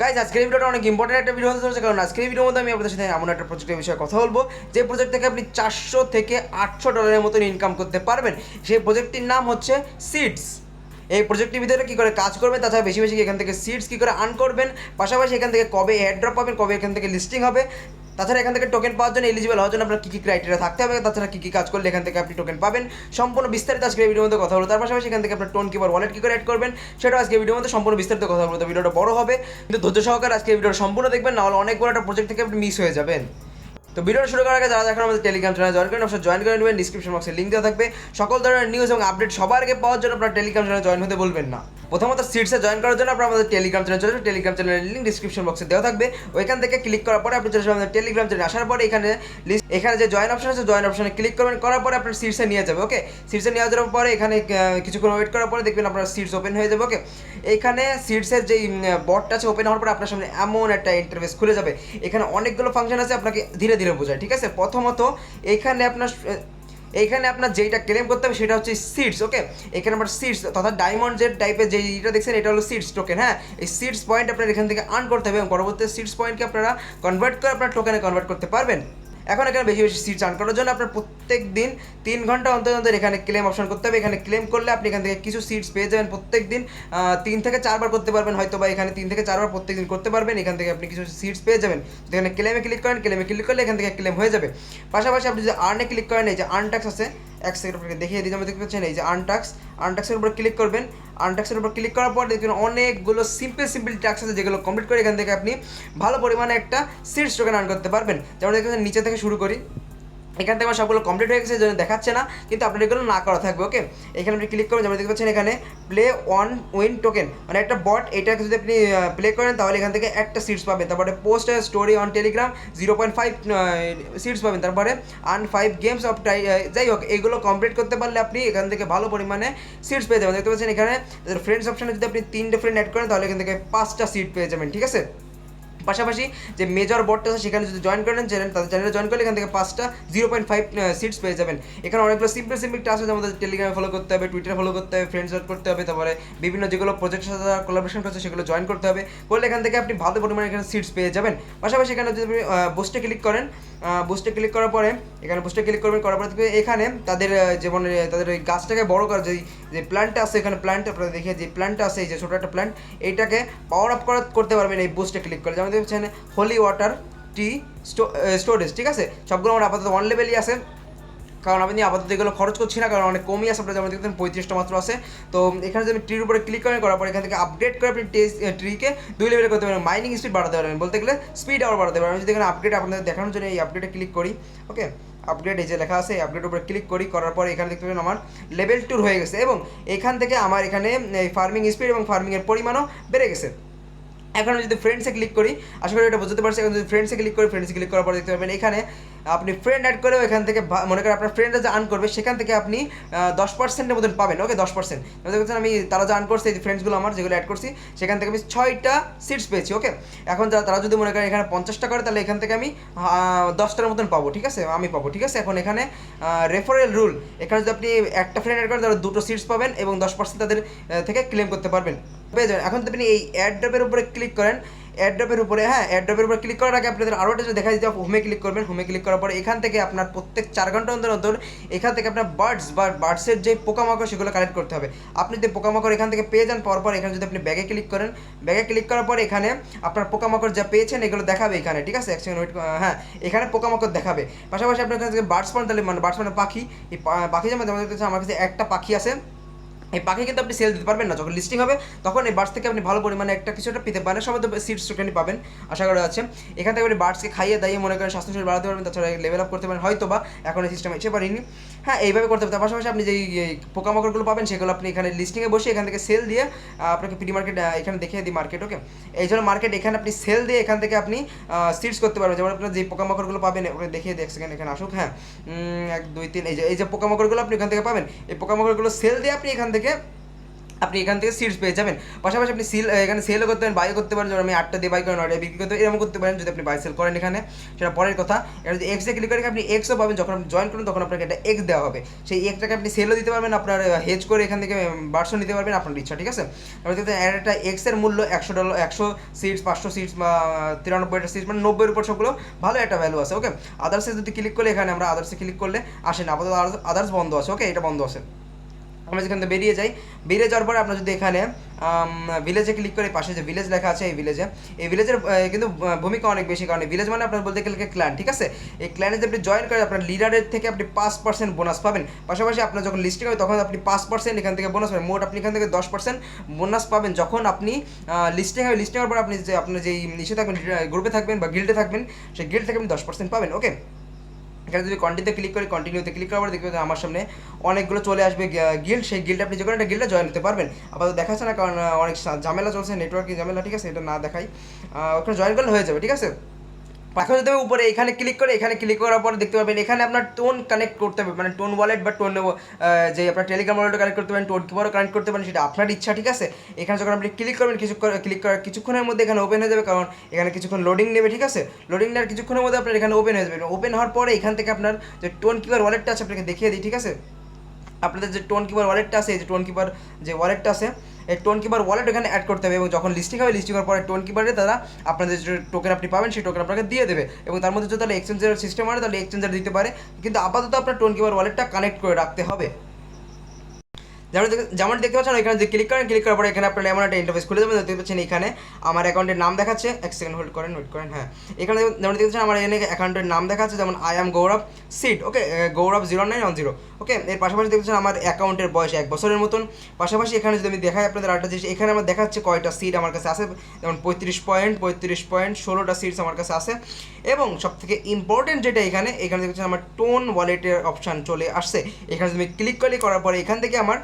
Guys আজকের ভিডিওটা অনেক ইম্পর্টেন্ট একটা ভিডিও হতে চলেছে, কারণ আজকের ভিডিওর মধ্যে আমি আপনাদের সাথে এমন একটা প্রজেক্টের বিষয়ে কথা বলবো যে প্রজেক্ট থেকে আপনি $400 থেকে $800 মতন ইনকাম করতে পারবেন। সেই প্রজেক্টটির নাম হচ্ছে সিডস। এই প্রজেক্টের ভিতরে কী করে কাজ করবেন, তাছাড়া বেশি বেশি এখান থেকে সিডস কী করে আর্ন করবেন, পাশাপাশি এখান থেকে কবে এয়ার ড্রপ পাবেন, কবে এখান থেকে লিস্টিং হবে, তাছাড়া এখান থেকে টোকেন পাওয়ার জন্য এলিজিবল হওয়ার জন্য আপনার কী কী ক্রাইটেরিয়া থাকতে হবে, তাছাড়া কী কী কাজ করলে এখান থেকে আপনি টোকেন পাবেন, সম্পূর্ণ বিস্তারিত আজকে ভিডিওর মধ্যে কথা বলবো। তার পাশাপাশি এখান থেকে আপনার টোন কিপার ওয়ালেট কী করে অ্যাড করবেন সেটাও আজকে ভিডিওর মধ্যে সম্পূর্ণ বিস্তারিত কথা বলবো। তো ভিডিওটা বড় হবে, কিন্তু ধৈর্য সহকারে আজকে ভিডিওটা সম্পূর্ণ দেখবেন, নাহলে অনেক বড় একটা প্রজেক্ট থেকে আপনি মিস হয়ে যাবেন। তো ভিডিও শুরু করার আগে যারা এখন আমাদের টেলিগ্রাম চ্যানেল জয়েন করেন, অবশ্যই জয়েন করে নেবেন। ডিসক্রিপশন বক্সে লিঙ্ক দেওয়া থাকবে। সকল ধরনের নিউজ এবং আপডেট সবার আগে পাওয়ার জন্য আপনার টেলিগ্রাম চ্যানেল জয়েন হতে বলবেন না। প্রথমত সিটসে জয়েন করার জন্য আপনার আমাদের টেলিগ্রাম চ্যানেল চলে যাবেন। টেলিগ্রাম চ্যানেলের লিঙ্ক ডিসক্রিপশন বক্সে দেওয়া থাকবে। ওইখান থেকে ক্লিক করার পরে আপনি চলে যাবেন আমাদের টেলিগ্রাম চ্যানেলে। আসার পরে এখানে যে জয়েন অপশন আছে, জয়েন অপশনে ক্লিক করবেন। করার পরে আপনার সিটসে নিয়ে যাবে। ওকে, সিটসে নিয়ে যাওয়ার পরে এখানে কিছুক্ষণ ওয়েট করার পরে দেখবেন আপনার সিটস ওপেন হয়ে যাবে। ওকে, এইখানে সিটসের যেই বটটা আছে ওপেন হওয়ার পরে আপনার সামনে এমন একটা ইন্টারফেস খুলে যাবে। এখানে অনেকগুলো ফাংশন আছে, আপনাকে ধীরে ধীরে বোঝায়। ঠিক আছে, প্রথমত এইখানে আপনার যেইটা ক্লেম করতে হবে সেটা হচ্ছে সিডস। ওকে, এখানে আপনার সিডস তথা ডায়মন্ড যে টাইপের যেইটা দেখছেন এটা হলো সিডস টোকেন। হ্যাঁ, এই সিডস পয়েন্ট আপনার এখান থেকে আর্ন করতে হবে এবং পরবর্তী সিডস পয়েন্টকে আপনারা কনভার্ট করে আপনার টোকেনে কনভার্ট করতে পারবেন। এখন এখানে বেশি বেশি সিটস আর্ন করার জন্য আপনার প্রত্যেক দিন 3 ঘন্টা অন্তর অন্তর এখানে ক্লেম অপশন করতে হবে। এখানে ক্লেম করলে আপনি এখান থেকে কিছু সিটস পেয়ে যাবেন। প্রত্যেক দিন 3 থেকে 4 বার করতে পারবেন, হয়তো বা এখানে 3 থেকে 4 বার প্রত্যেক দিন করতে পারবেন। এখান থেকে আপনি কিছু সিটস পেয়ে যাবেন। এখানে ক্লেমে ক্লিক করেন, ক্লেমে ক্লিক করলে এখান থেকে ক্লেম হয়ে যাবে। পাশাপাশি আপনি যদি আর্নে ক্লিক করেন, এই যে আর্ন ট্যাক্স আছে, এক সেকেন্ড আপনাকে দেখিয়ে দিই। আমি দেখতে পাচ্ছেন এই যে আর্নট্যাক্সের উপর ক্লিক করবেন। আর্নট্যাক্সের উপর ক্লিক করার পর দেখবেন অনেকগুলো সিম্পল ট্যাক্স আছে, যেগুলো কমপ্লিট করে এখান থেকে আপনি ভালো পরিমাণে একটা সিডস টোকেন আর্ন করতে পারবেন। যেমন দেখবেন নিচে থেকে শুরু করি, এখান থেকে আমার সবগুলো কমপ্লিট হয়ে গেছে, জন্য দেখাচ্ছে না, কিন্তু আপনার এগুলো না করা থাকবে। ওকে, এখানে আপনি ক্লিক করবেন। যেমন দেখতে পাচ্ছেন এখানে প্লে অন উইন টোকেন, মানে একটা বট, এটাকে যদি আপনি প্লে করেন তাহলে এখান থেকে একটা সিটস পাবেন। তারপরে post story on Telegram 0.5 seats পাবেন। তারপরে আর্ন 5 গেমস অফ যাই হোক, এগুলো কমপ্লিট করতে পারলে আপনি এখান থেকে ভালো পরিমাণে সিটস পেয়ে যাবেন। দেখতে পাচ্ছেন এখানে ফ্রেন্ডস অপশানে যদি আপনি 3টে ফ্রেন্ড অ্যাড করেন তাহলে এখান থেকে 5টা সিট পেয়ে যাবেন। ঠিক আছে, পাশাপাশি যে মেজর বোর্ডটা আছে সেখানে যদি জয়েন করেন তাদের চ্যানেলে জয়েন করলে এখান থেকে 5টা 0.5 সিটস পেয়ে যাবেন। এখানে অনেকগুলো সিম্পল টাস্ক আছে, আমাদের টেলিগ্রামে ফলো করতে হবে, টুইটারে ফলো করতে হবে, ফ্রেন্ডস অ্যাড করতে হবে, তারপরে বিভিন্ন যেগুলো প্রজেক্টের সাথে কোলাবোরেশন করছে সেগুলো জয়েন করতে হবে। করলে এখান থেকে আপনি ভালো পরিমাণে এখানে সিটস পেয়ে যাবেন। পাশাপাশি এখানে যদি আপনি বুস্টে ক্লিক করেন, বুস্টে ক্লিক করার পরে এখানে বুস্টে ক্লিক করবেন, করার পরে এখানে তাদের যেমন তাদের ওই গাছটাকে বড় করার যে প্ল্যান্টটা আছে, এখানে প্ল্যান্ট আপনারা দেখে যে প্ল্যান্টটা আছে, এই যে ছোটো একটা প্ল্যান্ট, এইটাকে পাওয়ার আপ করতে পারবেন এই বুস্টে ক্লিক করে। যেমন দেখছেন হোলি ওয়াটার টি স্টোরেজ। ঠিক আছে, সবগুলো আমার আপাতত 1 লেভেলই আছে, কারণ আমি আপাতত এগুলো খরচ করছি না, কারণ অনেক কমই আছে। আপনারা যেমন দেখতেন 35টা মাত্র আছে। তো এখানে যদি ট্রির উপরে ক্লিক করার পর এখান থেকে আপগ্রেড করে আপনি ট্রিকে 2 লেভেলে করতে পারেন। মাইনিং স্পিড বাড়াতে পারবেন, বলতে গেলে স্পিড আবার বাড়াতে পারবেন। আমি যদি এখানে আপগ্রেড আপনাদের দেখানোর জন্য এই আপগ্রেডে ক্লিক করি, ওকে, আপগ্রেড এই যে লেখা আছে, এই আপগ্রেডের উপরে ক্লিক করার পরে এখানে দেখতে পাবেন আমার লেভেল 2 হয়ে গেছে এবং এখান থেকে আমার এখানে ফার্মিং স্পিড এবং ফার্মিংয়ের পরিমাণও বেড়ে গেছে। এখন আমি যদি ফ্রেন্ডসে ক্লিক করি, আশা করি এটা বুঝতে পারছি। এখন যদি ফ্রেন্ডসে ক্লিক করার পর দেখতে পাবেন এখানে আপনি ফ্রেন্ড অ্যাড করেও এখান থেকে মনে করেন আপনার ফ্রেন্ডরা যে আর্ন করবে সেখান থেকে আপনি 10%-এর মতন পাবেন। ওকে, 10%। দেখছেন আমি তারা যে আর্ন করছে, এই ফ্রেন্ডসগুলো আমার যেগুলো অ্যাড করছি সেখান থেকে আমি 6টা সিটস পেয়েছি। ওকে, এখন তারা যদি মনে করেন এখানে 50টা করে তাহলে এখান থেকে আমি 10টার মতন পাবো। ঠিক আছে, আমি পাবো। ঠিক আছে, এখন এখানে রেফারেল রুল, এখানে যদি আপনি একটা ফ্রেন্ড অ্যাড করেন তাহলে 2টো সিটস পাবেন এবং 10% তাদের থেকে ক্লেম করতে পারবেন, পেয়ে যাবেন। এখন যদি আপনি এই অ্যাড্রপের উপরে ক্লিক করেন, অ্যাড্রপের উপরে ক্লিক করার আগে আপনাদের আরও একটা দেখা দিতে হবে, হোমে ক্লিক করবেন। হোমে ক্লিক করার পরে এখান থেকে আপনার প্রত্যেক 4 ঘন্টা অন্তর এখান থেকে আপনার বার্ডসের যে পোকামাকড় সেগুলো কালেক্ট করতে হবে। আপনি যদি পোকামাকড় এখান থেকে পেয়ে যান, পাওয়ার পর এখানে যদি আপনি ব্যাগে ক্লিক করেন, ব্যাগে ক্লিক করার পরে এখানে আপনার পোকামাকড় যা পেয়েছেন এগুলো দেখাবে এখানে। ঠিক আছে, এক সেকেন্ড ওয়েট, হ্যাঁ, এখানে পোকামাকড় দেখাবে। পাশাপাশি আপনার এখান থেকে বার্ডস পান, তাহলে মানে বার্ডস মানে পাখি, এই পাখি যেমন আমার কাছে একটা পাখি আছে, এই পাখি কিন্তু আপনি সেল দিতে পারবেন না। যখন লিস্টিং হবে তখন এই বার্ডস থেকে আপনি ভালো পরিমাণে একটা কিছুটা পেতে পারেন। সবাই তো সিডস টোকেন পাবেন আশা করা যাচ্ছে। এখান থেকে আপনি বার্ডসকে খাইয়ে দাইয়ে মনে করেন স্বাস্থ্য শরীর বাড়াতে পারবেন, তাছাড়া লেভেল আপ করতে পারেন, হয়তো বা এখন এই সিস্টেম এসে পারিনি। হ্যাঁ, এইভাবে করতে হবে। তার পাশাপাশি আপনি যেই পোকামাকড়গুলো পাবেন সেগুলো আপনি এখানে লিস্টিংয়ে বসে এখান থেকে সেল দিয়ে আপনাকে প্রি মার্কেট এখানে দেখিয়ে দিই মার্কেট। ওকে, এই জন্য মার্কেট এখানে আপনি সেল দিয়ে এখান থেকে আপনি সিডস করতে পারবেন। যেমন আপনার যে পোকামাকড়গুলো পাবেন ওখানে দেখিয়ে দিই, সেখানে এখানে আসুক। হ্যাঁ, 1 2 3 এই যে পোকামাকড়গুলো আপনি এখান থেকে পাবেন, এই পোকামাকড়গুলো সেল দিয়ে আপনি এখান থেকে আপনি এখান থেকে সিটস পেয়ে যাবেন। পাশাপাশি আপনি এখানে সেলও করতে পারেন, বাইও করতে পারেন, যেমন আমি 8টা দিয়ে বাই করেন 9টা বিক্রি করতে এরকম করতে পারেন যদি আপনি বাই সেল করেন এখানে, সেটা পরের কথা। এটা যদি এক্সে ক্লিক করেন আপনি এক্সও পাবেন, যখন আপনি জয়েন করুন তখন আপনাকে একটা এক্স দেওয়া হবে, সেই এক্সটাকে আপনি সেলও দিতে পারবেন, আপনার হেজ করে এখান থেকে বার্সও নিতে পারবেন আপনার ইচ্ছা, ঠিক আছে। এবার দেখতে একটা এক্সের মূল্য $100, 100 সিটস, 500 সিটস বা 93টা সিটস, মানে 90-এর উপর সবগুলো ভালো একটা ভ্যালু আছে, ওকে। আদার্সে যদি ক্লিক করলে এখানে আমরা আদার্সে ক্লিক করলে আসে না, আপাতত আদার্স বন্ধ আছে, ওকে, এটা বন্ধ আছে। আমরা যেখান থেকে বেরিয়ে যাই, বেরিয়ে যাওয়ার পরে আপনার যদি এখানে ভিলেজে ক্লিক করে পাশে যে ভিলেজ লেখা আছে এই ভিলেজের কিন্তু ভূমিকা অনেক বেশি, কারণ ভিলেজ মানে আপনার বলতে গেলে ক্ল্যান, ঠিক আছে। এই ক্ল্যানে যদি আপনি জয়েন করেন আপনার লিডারের থেকে আপনি 5% বোনাস পাবেন। পাশাপাশি আপনার যখন লিস্টিং হবে তখন আপনি 5% এখান থেকে বোনাস পাবেন, মোট আপনি এখান থেকে 10% বোনাস পাবেন যখন আপনি লিস্টিং হওয়ার পর আপনি যে আপনার যেই ইসে থাকবেন, গ্রুপে থাকবেন বা গিল্ডে থাকবেন, সেই গিল্ড থেকে আপনি 10% পাবেন, ওকে। এখানে যদি কন্টিনিউতে ক্লিক করি, কন্টিনিউতে ক্লিক করার পরে দেখবেন আমার সামনে অনেকগুলো চলে আসবে গিল্ড, সেই গিল্ডে আপনি যে কোনো একটা গিল্ডে জয়েন হতে পারবেন। আপাতত দেখাচ্ছে না কারণ অনেক ঝামেলা চলছে, নেটওয়ার্কিং ঝামেলা, ঠিক আছে, এটা না দেখাই, ওখানে জয়েন করলে হয়ে যাবে, ঠিক আছে। এখন যদি আমি উপরে এখানে ক্লিক করে, এখানে ক্লিক করার পরে দেখতে পাবেন এখানে আপনার টোন কানেক্ট করতে হবে, মানে টোন ওয়ালেট বা টোন যে আপনার টেলিগ্রাম ওয়ালেটও কানেক্ট করতে পারেন, টোন কিপারও কানেক্ট করতে পারেন, সেটা আপনার ইচ্ছা, ঠিক আছে। এখানে যখন আপনি ক্লিক করবেন ক্লিক করার কিছুক্ষণের মধ্যে এখানে ওপেন হয়ে যাবে, কারণ এখানে কিছুক্ষণ লোডিং নেবে, ঠিক আছে। লোডিং নেওয়ার কিছুক্ষণের মধ্যে আপনার এখানে ওপেন হয়ে যাবে। ওপেন হওয়ার পরে এখান থেকে আপনার যে টোন কিপার ওয়ালেটটা আছে আপনাকে দেখিয়ে দিই, ঠিক আছে। আপনাদের যে টোন কিপার ওয়ালেটটা আছে, এই যে টোন কিপার যে ওয়ালেটটা আছে, এই টোন কিপার ওয়ালেট এখানে অ্যাড করতে হবে, এবং যখন লিস্টিং হবে, লিস্টিং হওয়ার পরে টোন কিপারে তারা আপনাদের যে টোকেন আপনি পাবেন সেই টোকেন আপনাকে দিয়ে দেবে, এবং তার মধ্যে যদি তাহলে এক্সচেঞ্জের সিস্টেম হয় তাহলে এক্সচেঞ্জার দিতে পারে, কিন্তু আপাতত আপনার টোন কিপার ওয়ালেটটা কানেক্ট করে রাখতে হবে। যেমন দেখতে পাচ্ছেন এখানে যে ক্লিক করার পরে এখানে আপনার এমন একটা ইন্টারফেস খুলে যাবে, দেখতে পাচ্ছেন এখানে আমার অ্যাকাউন্টের নাম দেখাচ্ছে, এক সেকেন্ড হোল্ড করেন, হ্যাঁ, এখানে যেমন দেখতে পাচ্ছেন আমার এখানে অ্যাকাউন্টের নাম দেখাচ্ছে, যেমন আই এম গৌরব সিড, ওকে, গৌরব 0910, ওকে। এর পাশাপাশি দেখছেন আমার অ্যাকাউন্টের বয়স 1 বছরের মতন। পাশাপাশি এখানে যদি আমি দেখাই আপনাদের আরেকটা জিনিস, এখানে আমার দেখাচ্ছে কয়টা সিট আমার কাছে আছে, যেমন 35 পয়েন্ট 16টা সিটস আমার কাছে আছে। এবং সবথেকে ইম্পর্টেন্ট যেটা এখানে দেখছেন আমার টোন ওয়ালেটের অপশান চলে আসছে। এখানে যদি আমি ক্লিক করার পরে এখান থেকে আমার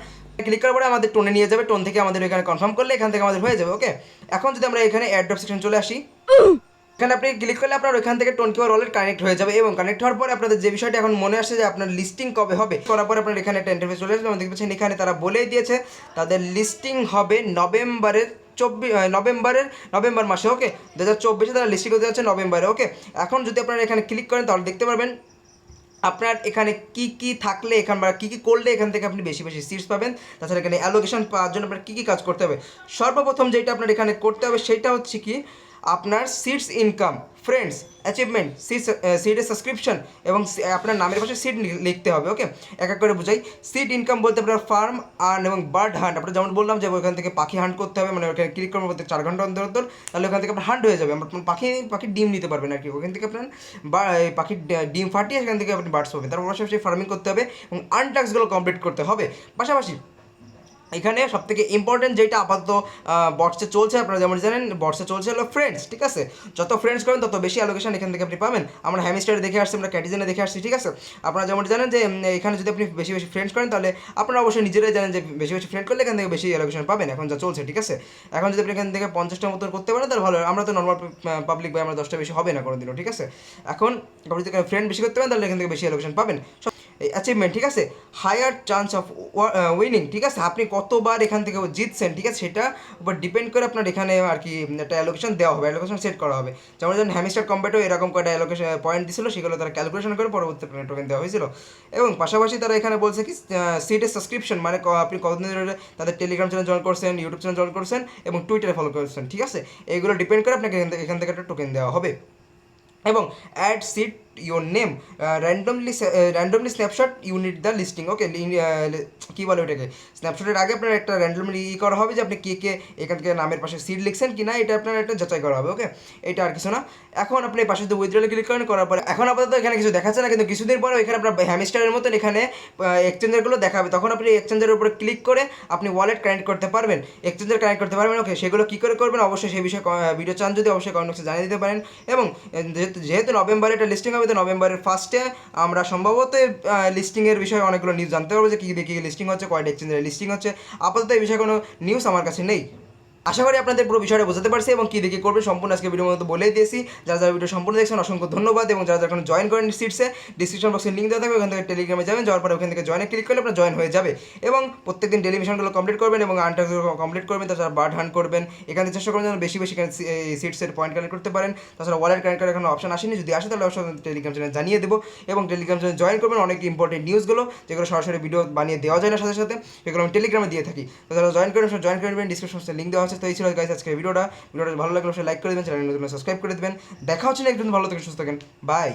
ক্লিক করার পরে আমাদের টোনে নিয়ে যাবে, টোন থেকে আমাদের এখানে কনফার্ম করলে এখান থেকে আমাদের হয়ে যাবে, ওকে। এখন যদি আমরা এখানে অ্যাড্রপ সেকশন চলে আসি, এখানে আপনি ক্লিক করলে আপনার ওইখান থেকে টোন কিপার ওয়ালেট কানেক্ট হয়ে যাবে, এবং কানেক্ট হওয়ার পরে আপনাদের যে বিষয়টা এখন মনে আসছে যে আপনার লিস্টিং কবে হবে, করার পরে আপনার এখানে একটা ইন্টারফেস চলে আসবে, দেখতে পাচ্ছেন এখানে তারা বলেই দিয়েছে তাদের লিস্টিং হবে নভেম্বর মাসে, ওকে, 2024 তারা লিস্টিং করতে যাচ্ছে নভেম্বরে, ওকে। এখন যদি আপনারা এখানে ক্লিক করেন তাহলে দেখতে পারবেন আপনার এখানে কি থাকলে কি করলে এখান থেকে আপনি বেশি সিটস পাবেন। তাছাড়া এখানে অ্যালোকেশন পাওয়ার জন্য আপনার কী কাজ করতে হবে, সর্বপ্রথম যেটা আপনার এখানে করতে হবে সেটা হচ্ছে কি আপনার সিটস ইনকাম, ফ্রেন্ডস, অ্যাচিভমেন্ট, সিটের সাবস্ক্রিপশন এবং আপনার নামের পাশে সিট লিখতে হবে, ওকে। এক করে বুঝাই, সিট ইনকাম বলতে আপনার ফার্ম আর্ন এবং বার্ড হান্ট, আপনার যেমন বললাম যে ওখান থেকে পাখি হান্ট করতে হবে, মানে ওখানে ক্লিক করবেন প্রত্যেক 4 ঘন্টা অন্তর, তাহলে ওখান থেকে আপনার হান্ট হয়ে যাবে, আপনার পাখির ডিম নিতে পারবেন আর কি, ওখান থেকে আপনার পাখির ডিম ফাটিয়ে সেখান থেকে আপনি বার্ডস পাবেন। তারপর পাশাপাশি ফার্মিং করতে হবে এবং আনটাক্সগুলো কমপ্লিট করতে হবে। পাশাপাশি এখানে সবথেকে ইম্পর্টেন্ট যেটা আপাতত বটসে চলছে, আপনারা যেমন জানেন বটসে চলছে হলো ফ্রেন্ডস, ঠিক আছে। যত ফ্রেন্ডস করেন তত বেশি অ্যালোকেশন এখান থেকে আপনি পাবেন। আমরা হ্যামিস্টারে দেখে আসছি, আমরা ক্যাটিজেনে দেখে আসছি, ঠিক আছে। আপনারা যেমন জানেন যে এখানে যদি আপনি বেশি ফ্রেন্ডস করেন তাহলে আপনারা অবশ্যই নিজেরাই জানেন যে বেশি ফ্রেন্ড করলে এখান থেকে বেশি অ্যালোকেশন পাবেন, এখন যা চলছে, ঠিক আছে। এখন যদি আপনি এখান থেকে 50টার মতো করতে পারেন তাহলে ভালো। আমরা তো নর্মাল পাবলিক বা আমরা 10টা বেশি হবে না কোনোদিনও, ঠিক আছে। এখন আপনি যদি ফ্রেন্ড বেশি করতে পারেন তাহলে এখান থেকে বেশি অ্যালোকেশন পাবেন। অ্যাচিভমেন্ট, ঠিক আছে, হায়ার চান্স অফ উইনিং, ঠিক আছে, আপনি কতবার এখান থেকে জিতছেন, ঠিক আছে, সেটা উপর ডিপেন্ড করে আপনার এখানে আর কি একটা অ্যালোকেশন দেওয়া হবে, অ্যালোকেশন সেট করা হবে। যেমন যেমন হ্যামিস্টার কম্ব্যাটও এরকম কয়টা অ্যালোকেশন পয়েন্ট দিছিল, সেগুলো তারা ক্যালকুলেশন করে পরবর্তী টোকেন দেওয়া হয়েছিল। এবং পাশাপাশি তারা এখানে বলছে কি সিটের সাবস্ক্রিপশন, মানে আপনি কতদিন ধরে তাদের টেলিগ্রাম চ্যানেল জয়েন করছেন, ইউটিউব চ্যানেল জয়েন করছেন এবং টুইটারে ফলো করছেন, ঠিক আছে, এইগুলো ডিপেন্ড করে আপনাকে এখান থেকে একটা টোকেন দেওয়া হবে। এবং add seat your name randomly snapshot unit the listing, okay. কী বলে ওটাকে, স্ন্যাপশটের আগে আপনার একটা র্যান্ডমলি করা হবে যে আপনি কে এখান থেকে নামের পাশে সিট লিখছেন কি না, এটা আপনার একটা যাচাই করা হবে, ওকে। এটা আর কিছু না। এখন আপনি পাশে যদি উইথড্রলে ক্লিক করার পরে এখন আপাতত এখানে কিছু দেখাচ্ছে না, কিন্তু কিছুদিন পরে এখানে আপনার হ্যামিস্টারের মতন এখানে এক্সচেঞ্জারগুলো দেখাবে, তখন আপনি এক্সচেঞ্জের উপরে ক্লিক করে আপনি ওয়ালেট কানেক্ট করতে পারবেন, এক্সচেঞ্জার কানেক্ট করতে পারবেন, ওকে। সেগুলো কী করে করবেন অবশ্যই সেই বিষয়ে ভিডিও চান যদি অবশ্যই কমেন্ট বক্সে জানিয়ে দিতে পারেন। এবং যেহেতু নভেম্বরে এটা লিস্টিং হবে, তো নভেম্বরের ফার্স্টে আমরা সম্ভবত লিস্টিংয়ের বিষয়ে অনেকগুলো নিউজ জানতে পারবো যে কী লিস্টিং হচ্ছে, কয়টা এক্সচেঞ্জের লিস্টিং হচ্ছে। আপাতত এই বিষয়ে কোনো নিউজ আমার কাছে নেই। আশা করি আপনাদের পুরো বিষয়টা বোঝাতে পারছি এবং কী দেখে করবেন সম্পূর্ণ আজকে ভিডিওর মধ্যে বলেই দিয়েছি। যারা যারা ভিডিও সম্পূর্ণ দেখছেন অসংখ্য ধন্যবাদ, এবং যারা যারা এখন জয়েন করেন সিটসে ডিসক্রিপশন বক্সে লিঙ্ক দেওয়া থাকবে, ওখান থেকে টেলিগ্রামে যাবেন, যাওয়ার পরে ওখান থেকে জয়েনে ক্লিক করলে আপনার জয়েন হয়ে যাবে। এবং প্রত্যেকদিন ডেলি মিশনগুলো কমপ্লিট করবেন এবং আনটাস্কগুলো কমপ্লিট করবেন, তাছাড়া বার্ড হান্ট করবেন। এখান থেকে চেষ্টা করবেন যেন বেশি বেশি সিটসের পয়েন্ট কালেক্ট করতে পারেন। তাছাড়া ওয়ালেট কানেক্ট করার কোনো অপশন আসেনি, যদি আসে তাহলে অবশ্যই টেলিগ্রাম চ্যানেল জানিয়ে দেবো, এবং টেলিগ্রাম চ্যানেল জয়েন করবেন। অনেক ইম্পর্টেন্ট নিউজগুলো যেগুলো সরাসরি ভিডিও বানিয়ে দেওয়া যায় না সাথে সাথে, সেগুলো আমি টেলিগ্রামে দিয়ে থাকি। তো যারা জয়েন করেন জয়েন করে নেবেন, ডিসক্রিপশনে লিঙ্ক দেওয়া আছে। তো এই ছিল গাইস আজকে ভিডিওটা ভালো লাগলে অবশ্যই লাইক করে দেবেন, চ্যানেল নতুন সাবস্ক্রাইব করে দেবেন। দেখা হচ্ছে না একজন, ভালো থাকেন, সুস্থ থাকেন, বাই।